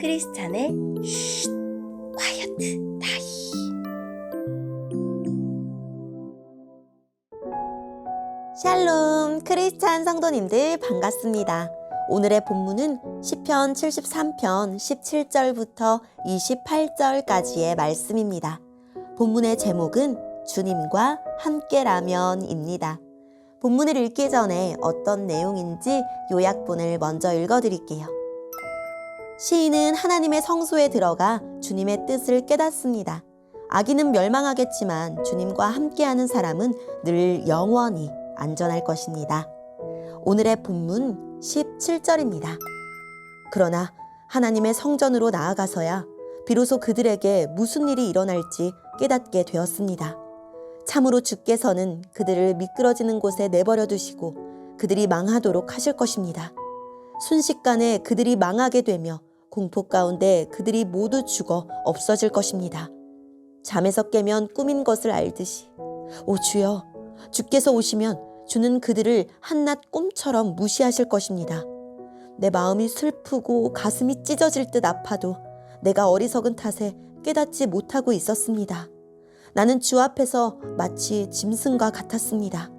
크리스찬의 쉿 콰이어트 타임. 샬롬 크리스찬 성도님들 반갑습니다. 오늘의 본문은 시편 73편 17절부터 28절까지의 말씀입니다. 본문의 제목은 주님과 함께라면입니다. 본문을 읽기 전에 어떤 내용인지 요약본을 먼저 읽어드릴게요. 시인은 하나님의 성소에 들어가 주님의 뜻을 깨닫습니다. 악인은 멸망하겠지만 주님과 함께하는 사람은 늘 영원히 안전할 것입니다. 오늘의 본문 17절입니다. 그러나 하나님의 성전으로 나아가서야 비로소 그들에게 무슨 일이 일어날지 깨닫게 되었습니다. 참으로 주께서는 그들을 미끄러지는 곳에 내버려 두시고 그들이 망하도록 하실 것입니다. 순식간에 그들이 망하게 되며 공포 가운데 그들이 모두 죽어 없어질 것입니다. 잠에서 깨면 꿈인 것을 알듯이 오 주여, 주께서 오시면 주는 그들을 한낱 꿈처럼 무시하실 것입니다. 내 마음이 슬프고 가슴이 찢어질 듯 아파도 내가 어리석은 탓에 깨닫지 못하고 있었습니다. 나는 주 앞에서 마치 짐승과 같았습니다.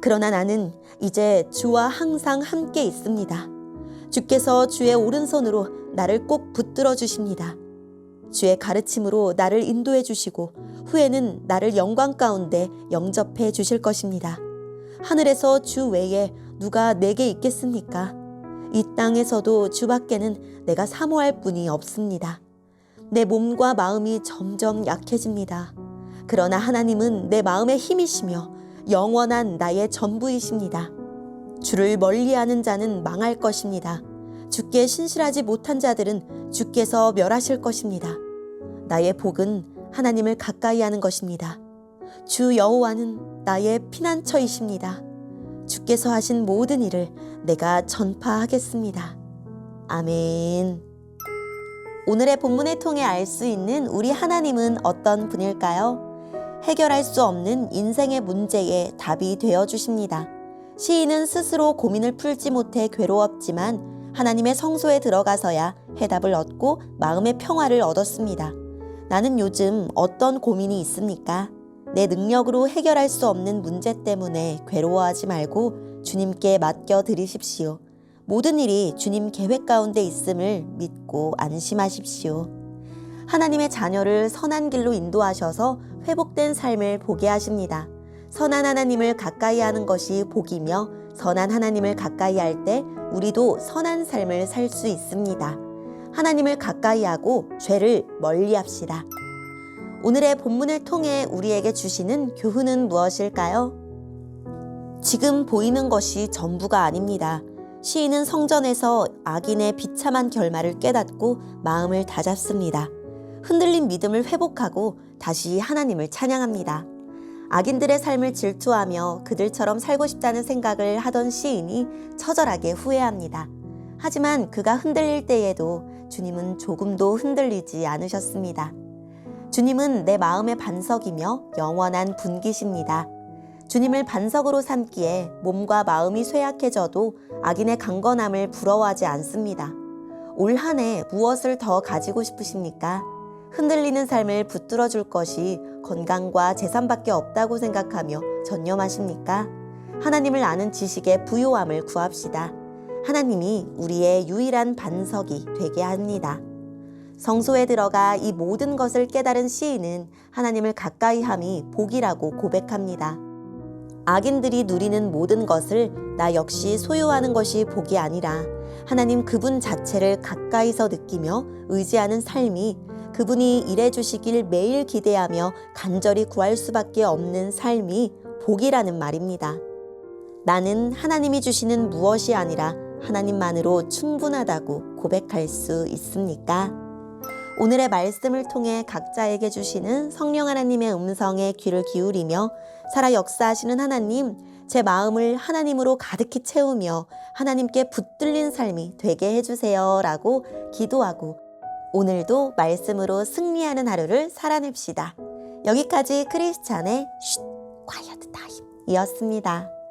그러나 나는 이제 주와 항상 함께 있습니다. 주께서 주의 오른손으로 나를 꼭 붙들어 주십니다. 주의 가르침으로 나를 인도해 주시고 후에는 나를 영광 가운데 영접해 주실 것입니다. 하늘에서 주 외에 누가 내게 있겠습니까? 이 땅에서도 주밖에는 내가 사모할 분이 없습니다. 내 몸과 마음이 점점 약해집니다. 그러나 하나님은 내 마음의 힘이시며 영원한 나의 전부이십니다. 주를 멀리하는 자는 망할 것입니다. 주께 신실하지 못한 자들은 주께서 멸하실 것입니다. 나의 복은 하나님을 가까이 하는 것입니다. 주 여호와는 나의 피난처이십니다. 주께서 하신 모든 일을 내가 전파하겠습니다. 아멘. 오늘의 본문을 통해 알 수 있는 우리 하나님은 어떤 분일까요? 해결할 수 없는 인생의 문제에 답이 되어 주십니다. 시인은 스스로 고민을 풀지 못해 괴로웠지만 하나님의 성소에 들어가서야 해답을 얻고 마음의 평화를 얻었습니다. 나는 요즘 어떤 고민이 있습니까? 내 능력으로 해결할 수 없는 문제 때문에 괴로워하지 말고 주님께 맡겨드리십시오. 모든 일이 주님 계획 가운데 있음을 믿고 안심하십시오. 하나님의 자녀를 선한 길로 인도하셔서 회복된 삶을 보게 하십니다. 선한 하나님을 가까이 하는 것이 복이며 선한 하나님을 가까이 할 때 우리도 선한 삶을 살 수 있습니다. 하나님을 가까이 하고 죄를 멀리 합시다. 오늘의 본문을 통해 우리에게 주시는 교훈은 무엇일까요? 지금 보이는 것이 전부가 아닙니다. 시인은 성전에서 악인의 비참한 결말을 깨닫고 마음을 다잡습니다. 흔들린 믿음을 회복하고 다시 하나님을 찬양합니다. 악인들의 삶을 질투하며 그들처럼 살고 싶다는 생각을 하던 시인이 처절하게 후회합니다. 하지만 그가 흔들릴 때에도 주님은 조금도 흔들리지 않으셨습니다. 주님은 내 마음의 반석이며 영원한 분기십니다. 주님을 반석으로 삼기에 몸과 마음이 쇠약해져도 악인의 강건함을 부러워하지 않습니다. 올 한 해 무엇을 더 가지고 싶으십니까? 흔들리는 삶을 붙들어 줄 것이 건강과 재산밖에 없다고 생각하며 전념하십니까? 하나님을 아는 지식의 부요함을 구합시다. 하나님이 우리의 유일한 반석이 되게 합니다. 성소에 들어가 이 모든 것을 깨달은 시인은 하나님을 가까이 함이 복이라고 고백합니다. 악인들이 누리는 모든 것을 나 역시 소유하는 것이 복이 아니라 하나님 그분 자체를 가까이서 느끼며 의지하는 삶이 그분이 일해주시길 매일 기대하며 간절히 구할 수밖에 없는 삶이 복이라는 말입니다. 나는 하나님이 주시는 무엇이 아니라 하나님만으로 충분하다고 고백할 수 있습니까? 오늘의 말씀을 통해 각자에게 주시는 성령 하나님의 음성에 귀를 기울이며 살아 역사하시는 하나님, 제 마음을 하나님으로 가득히 채우며 하나님께 붙들린 삶이 되게 해주세요 라고 기도하고 오늘도 말씀으로 승리하는 하루를 살아냅시다. 여기까지 크리스찬의 쉿 콰이어트 타임이었습니다.